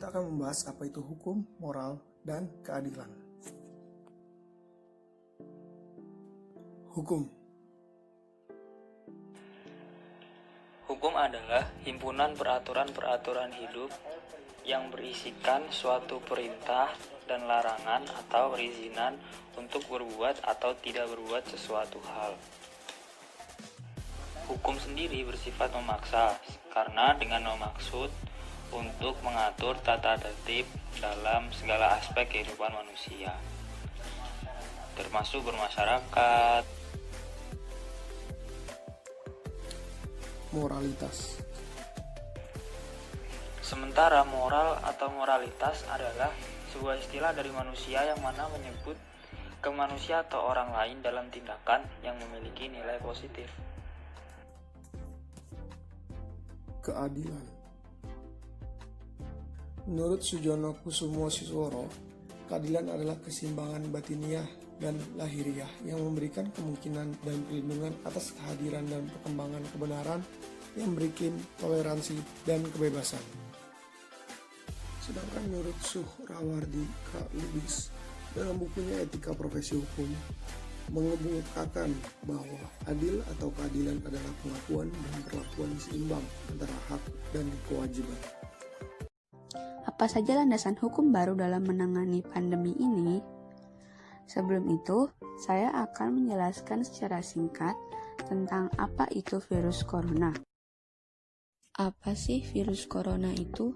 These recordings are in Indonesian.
kita akan membahas apa itu hukum, moral, dan keadilan. Hukum. Hukum adalah himpunan peraturan-peraturan hidup yang berisikan suatu perintah dan larangan atau perizinan untuk berbuat atau tidak berbuat sesuatu hal. Hukum sendiri bersifat memaksa, karena dengan memaksud untuk mengatur tata tertib dalam segala aspek kehidupan manusia, termasuk bermasyarakat. Moralitas. Sementara moral atau moralitas adalah sebuah istilah dari manusia yang mana menyebut ke manusia atau orang lain dalam tindakan yang memiliki nilai positif. Keadilan. Menurut Sujono Kusumo-Sisworo, keadilan adalah keseimbangan batiniah dan lahiriah yang memberikan kemungkinan dan perlindungan atas kehadiran dan perkembangan kebenaran yang berikin toleransi dan kebebasan. Sedangkan menurut Suhrawardi K. Lubis dalam bukunya Etika Profesi Hukum mengemukakan bahwa adil atau keadilan adalah pengakuan dan perlakuan seimbang antara hak dan kewajiban. Apa saja landasan hukum baru dalam menangani pandemi ini? Sebelum itu, saya akan menjelaskan secara singkat tentang apa itu virus corona. Apa sih virus corona itu?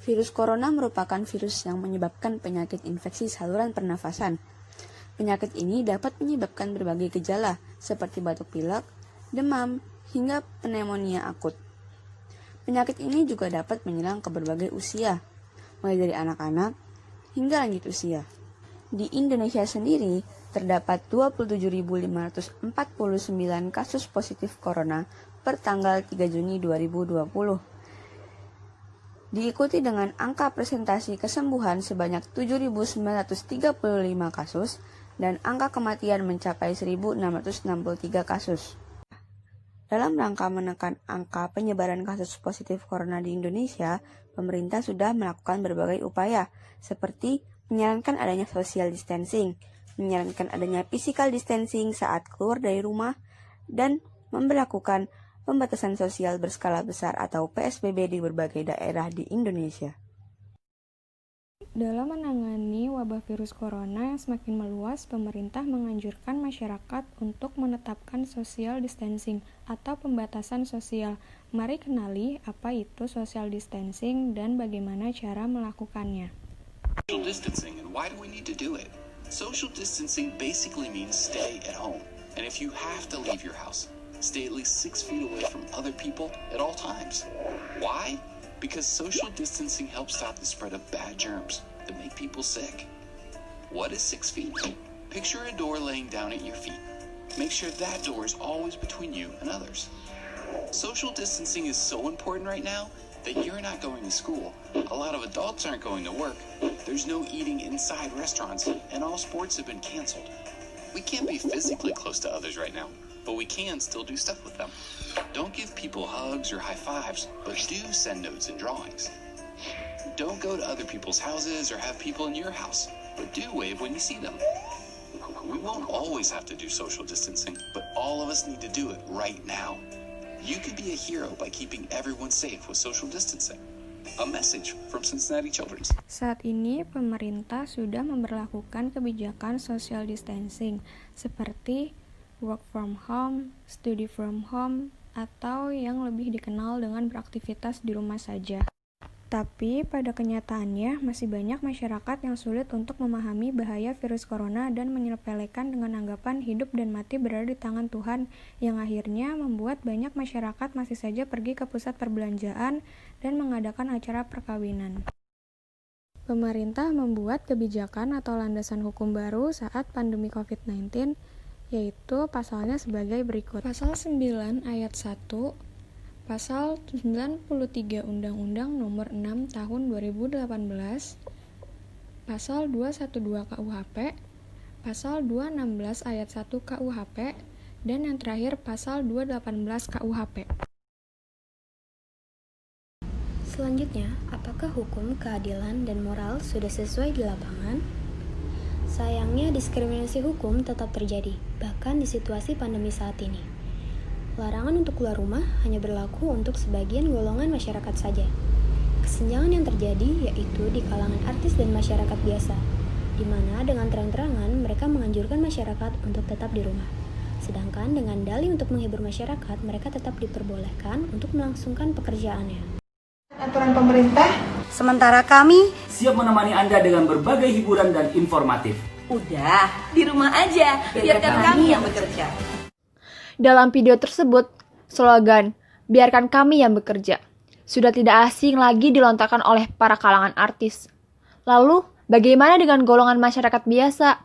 Virus corona merupakan virus yang menyebabkan penyakit infeksi saluran pernafasan. Penyakit ini dapat menyebabkan berbagai gejala seperti batuk pilek, demam, hingga pneumonia akut. Penyakit ini juga dapat menyerang ke berbagai usia, mulai dari anak-anak hingga lanjut usia. Di Indonesia sendiri, terdapat 27.549 kasus positif corona per tanggal 3 Juni 2020. Diikuti dengan angka presentasi kesembuhan sebanyak 7.935 kasus dan angka kematian mencapai 1.663 kasus. Dalam rangka menekan angka penyebaran kasus positif corona di Indonesia, pemerintah sudah melakukan berbagai upaya, seperti menyarankan adanya social distancing, menyarankan adanya physical distancing saat keluar dari rumah, dan memberlakukan pembatasan sosial berskala besar atau PSBB di berbagai daerah di Indonesia. Dalam menangani wabah virus corona yang semakin meluas, pemerintah menganjurkan masyarakat untuk menetapkan social distancing atau pembatasan sosial. Mari kenali apa itu social distancing dan bagaimana cara melakukannya. Social distancing, and why do we need to do it? Social distancing basically means stay at home. And if you have to leave your house, stay at least 6 feet away from other people at all times. Why? Because social distancing helps stop the spread of bad germs that make people sick. What is 6 feet? Picture a door laying down at your feet. Make sure that door is always between you and others. Social distancing is so important right now that you're not going to school. A lot of adults aren't going to work. There's no eating inside restaurants, and all sports have been canceled. We can't be physically close to others right now, but we can still do stuff with them. Don't give people hugs or high fives, but do send notes and drawings. Don't go to other people's houses or have people in your house, but do wave when you see them. We won't always have to do social distancing, but all of us need to do it right now. You can be a hero by keeping everyone safe with social distancing. A message from Cincinnati Children's. Saat ini, pemerintah sudah memberlakukan kebijakan social distancing seperti work from home, study from home, atau yang lebih dikenal dengan beraktivitas di rumah saja. Tapi pada kenyataannya masih banyak masyarakat yang sulit untuk memahami bahaya virus corona dan menyepelekan dengan anggapan hidup dan mati berada di tangan Tuhan, yang akhirnya membuat banyak masyarakat masih saja pergi ke pusat perbelanjaan dan mengadakan acara perkawinan. Pemerintah membuat kebijakan atau landasan hukum baru saat pandemi COVID-19, yaitu pasalnya sebagai berikut. Pasal 9 ayat 1, Pasal 93 Undang-Undang Nomor 6 Tahun 2018, Pasal 212 KUHP, Pasal 216 Ayat 1 KUHP, dan yang terakhir Pasal 218 KUHP. selanjutnya, apakah hukum, keadilan, dan moral sudah sesuai di lapangan? Sayangnya diskriminasi hukum tetap terjadi, bahkan di situasi pandemi saat ini. Larangan untuk keluar rumah hanya berlaku untuk sebagian golongan masyarakat saja. Kesenjangan yang terjadi yaitu di kalangan artis dan masyarakat biasa, di mana dengan terang-terangan mereka menganjurkan masyarakat untuk tetap di rumah. Sedangkan dengan dalih untuk menghibur masyarakat, mereka tetap diperbolehkan untuk melangsungkan pekerjaannya. Aturan pemerintah, sementara kami siap menemani Anda dengan berbagai hiburan dan informatif. udah di rumah aja, biarkan kami yang bekerja. Dalam video tersebut, slogan "Biarkan kami yang bekerja" sudah tidak asing lagi dilontarkan oleh para kalangan artis. Lalu, bagaimana dengan golongan masyarakat biasa?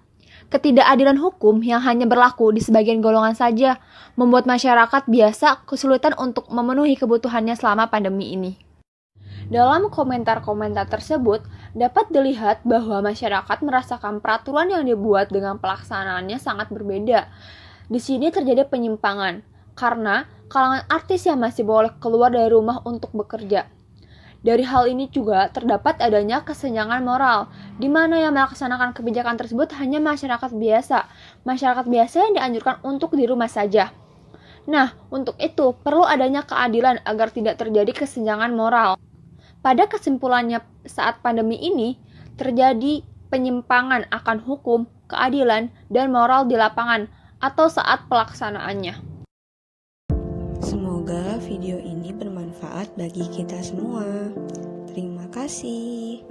Ketidakadilan hukum yang hanya berlaku di sebagian golongan saja membuat masyarakat biasa kesulitan untuk memenuhi kebutuhannya selama pandemi ini. Dalam komentar-komentar tersebut, dapat dilihat bahwa masyarakat merasakan peraturan yang dibuat dengan pelaksanaannya sangat berbeda. Di sini terjadi penyimpangan, karena kalangan artis yang masih boleh keluar dari rumah untuk bekerja. Dari hal ini juga terdapat adanya kesenjangan moral, di mana yang melaksanakan kebijakan tersebut hanya masyarakat biasa. Masyarakat biasa yang dianjurkan untuk di rumah saja. Nah, untuk itu perlu adanya keadilan agar tidak terjadi kesenjangan moral. Pada kesimpulannya, saat pandemi ini terjadi penyimpangan akan hukum, keadilan, dan moral di lapangan atau saat pelaksanaannya. Semoga video ini bermanfaat bagi kita semua. Terima kasih.